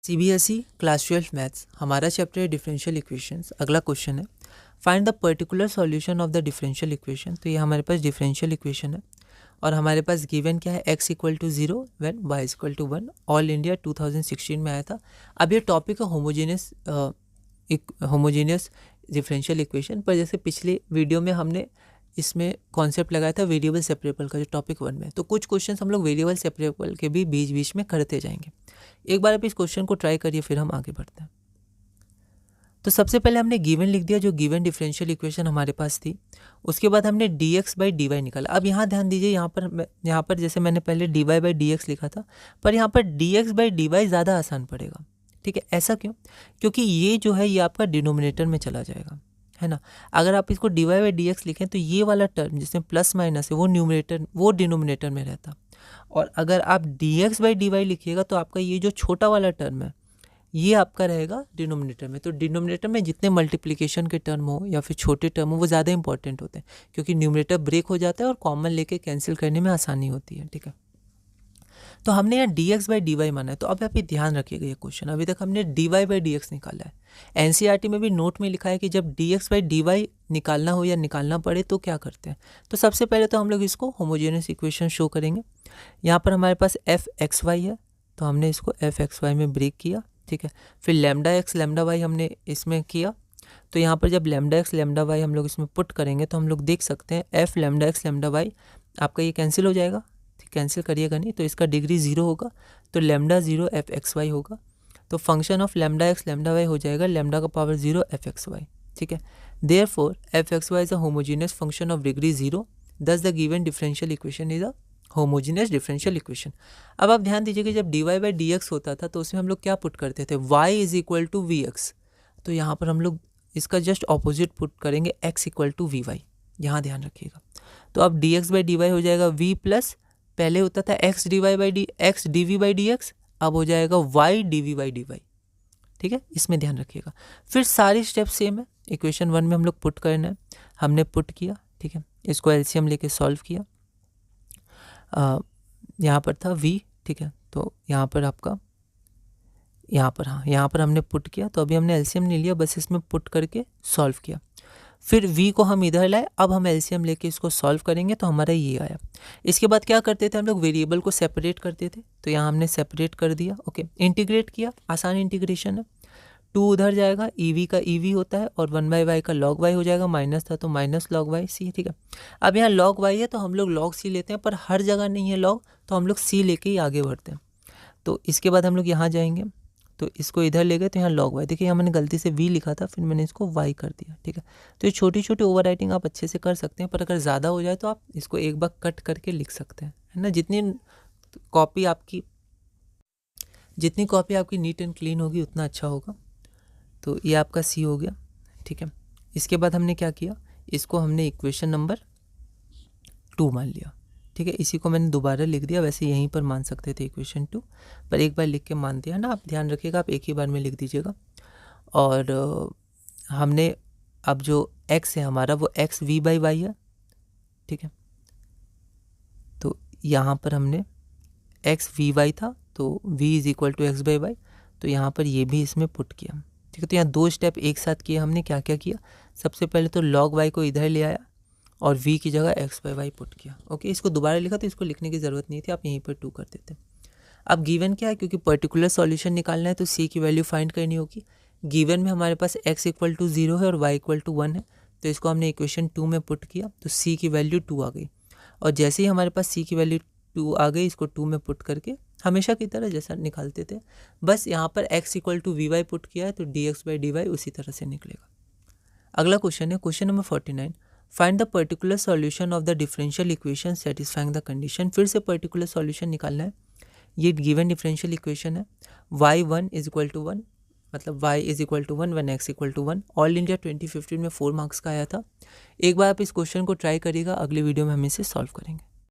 CBSE class 12 maths हमारा chapter है differential equations. अगला क्वेश्चन है find the particular solution of the differential equation. तो ये हमारे पास डिफरेंशियल इक्वेशन है और हमारे पास गिवन क्या है, x equal to 0 when y equal to 1। All India 2016 में आया था। अब ये टॉपिक है होमोजेनियस डिफरेंशियल इक्वेशन पर। जैसे पिछले वीडियो में हमने इसमें कॉन्सेप्ट लगाया था वेरिएबल सेपरेबल का, जो टॉपिक 1 में, तो कुछ क्वेश्चंस हम लोग वेरिएबल सेपरेबल के भी बीच बीच में करते जाएंगे। एक बार आप इस क्वेश्चन को ट्राई करिए, फिर हम आगे बढ़ते हैं। तो सबसे पहले हमने गिवन लिख दिया, जो गिवन डिफरेंशियल इक्वेशन हमारे पास थी। उसके बाद हमने dx बाई dy निकाला। अब यहाँ ध्यान दीजिए, यहाँ पर जैसे मैंने पहले dy बाई dx लिखा था, पर यहाँ पर dx बाई dy ज़्यादा आसान पड़ेगा। ठीक है, ऐसा क्यों? क्योंकि ये जो है ये आपका डिनोमिनेटर में चला जाएगा, है ना। अगर आप इसको dy बाई dx लिखें तो ये वाला टर्म जिसमें प्लस माइनस है वो डिनोमिनेटर में रहता। और अगर आप dx बाई dy लिखिएगा तो आपका ये जो छोटा वाला टर्म है ये आपका रहेगा डिनोमिनेटर में। तो डिनोमिनेटर में जितने मल्टीप्लिकेशन के टर्म हो या फिर छोटे टर्म हो वो ज़्यादा इंपॉर्टेंट होते हैं, क्योंकि न्यूमरेटर ब्रेक हो जाता है और कॉमन लेके कैंसिल करने में आसानी होती है। ठीक है, तो हमने यहाँ dx बाई dy माना है। तो अब आप ये ध्यान रखिएगा, ये क्वेश्चन अभी तक हमने dy बाई dx निकाला है। एनसीईआरटी में भी नोट में लिखा है कि जब dx बाई dy निकालना हो या निकालना पड़े तो क्या करते हैं। तो सबसे पहले तो हम लोग इसको होमोजेनियस इक्वेशन शो करेंगे। यहाँ पर हमारे पास f(x,y) है, तो हमने इसको f(x,y) में ब्रेक किया। ठीक है, फिर लैम्डा एक्स लैम्डा वाई हमने इसमें किया। तो यहाँ पर जब लैम्डा एक्स लैम्डा वाई हम लोग इसमें पुट करेंगे तो हम लोग देख सकते हैं F lambda X lambda Y आपका ये कैंसिल हो जाएगा। ठीक, कैंसिल करिएगा नहीं, तो इसका डिग्री 0 होगा, तो लैम्डा 0 एफ एक्स वाई होगा। तो function of lambda X lambda Y हो जाएगा लैम्डा का पावर 0 एफ एक्स वाई। ठीक है, therefore F X Y is a homogeneous function of degree 0, thus the given differential equation is a homogeneous differential equation. अब आप ध्यान दीजिए कि जब dy बाई dx होता था तो उसमें हम लोग क्या पुट करते थे, y is equal to V X. तो यहाँ पर हम लोग इसका जस्ट ऑपोजिट पुट करेंगे, x equal to V Y. यहाँ ध्यान रखिएगा। तो अब dx बाई dy हो जाएगा v प्लस, पहले होता था x dy by x dv by dx, अब हो जाएगा y dv बाई dy। ठीक है, इसमें ध्यान रखिएगा। फिर सारी स्टेप सेम है, इक्वेशन 1 में हम लोग पुट करना है, हमने पुट किया। ठीक है, इसको एलसीएम लेके सॉल्व किया। यहाँ पर था v। ठीक है, तो यहाँ पर आपका यहाँ पर हमने पुट किया। तो अभी हमने एलसीएम नहीं लिया, बस इसमें पुट करके सॉल्व किया। फिर v को हम इधर लाए, अब हम एलसीएम लेके इसको सॉल्व करेंगे तो हमारा ये आया। इसके बाद क्या करते थे हम लोग, वेरिएबल को सेपरेट करते थे। तो यहाँ हमने सेपरेट कर दिया। ओके, इंटीग्रेट किया, आसान इंटीग्रेशन है। 2 उधर जाएगा, EV का EV होता है और 1 बाई वाई का log y हो जाएगा, माइनस था तो माइनस log y c। ठीक है, अब यहाँ log y है तो हम लोग log c लेते हैं, पर हर जगह नहीं है log, तो हम लोग c लेके ही आगे बढ़ते हैं। तो इसके बाद हम लोग यहाँ जाएंगे, तो इसको इधर ले गए तो यहाँ log y, देखिए यहाँ मैंने गलती से v लिखा था, फिर मैंने इसको y कर दिया। ठीक है, तो ये छोटी छोटी ओवर राइटिंग आप अच्छे से कर सकते हैं, पर अगर ज़्यादा हो जाए तो आप इसको एक बार कट करके लिख सकते हैं, है ना। जितनी कॉपी आपकी नीट एंड क्लीन होगी उतना अच्छा होगा। तो ये आपका सी हो गया। ठीक है, इसके बाद हमने क्या किया, इसको हमने इक्वेशन नंबर 2 मान लिया। ठीक है, इसी को मैंने दोबारा लिख दिया, वैसे यहीं पर मान सकते थे इक्वेशन 2, पर एक बार लिख के मान दिया ना। आप ध्यान रखिएगा, आप एक ही बार में लिख दीजिएगा। और हमने अब जो x है हमारा वो x v बाई वाई है। ठीक है, तो यहाँ पर हमने x v वाई था, तो v is equal to X by Y, तो यहाँ पर ये भी इसमें पुट किया। ठीक है, तो यहाँ 2 स्टेप एक साथ किए हमने। क्या क्या किया, सबसे पहले तो log y को इधर ले आया और v की जगह x बाई वाई पुट किया। ओके, इसको दोबारा लिखा तो इसको लिखने की ज़रूरत नहीं थी, आप यहीं पर 2 कर देते। अब गिवन क्या है, क्योंकि पर्टिकुलर सॉल्यूशन निकालना है तो c की वैल्यू फाइंड करनी होगी। गिवन में हमारे पास x इक्वल टू 0 है और y इक्वल टू 1 है, तो इसको हमने इक्वेशन 2 में पुट किया, तो c की वैल्यू 2 आ गई। और जैसे ही हमारे पास c की वैल्यू 2 आ गई, इसको 2 में पुट करके हमेशा की तरह जैसा निकालते थे, बस यहाँ पर x equal to V Y put किया है, तो dx बाई dy उसी तरह से निकलेगा। अगला क्वेश्चन है question number 49, find the particular solution of the differential equation satisfying the condition. फिर से पर्टिकुलर सॉल्यूशन निकालना है। ये गिवन डिफरेंशियल इक्वेशन है, y1 इज इक्वल टू 1, मतलब y is equal to 1 one x equal to 1। All India 2015 में 4 marks का आया था। एक बार आप इस क्वेश्चन को ट्राई करिएगा, अगले वीडियो में हम इसे सॉल्व करेंगे।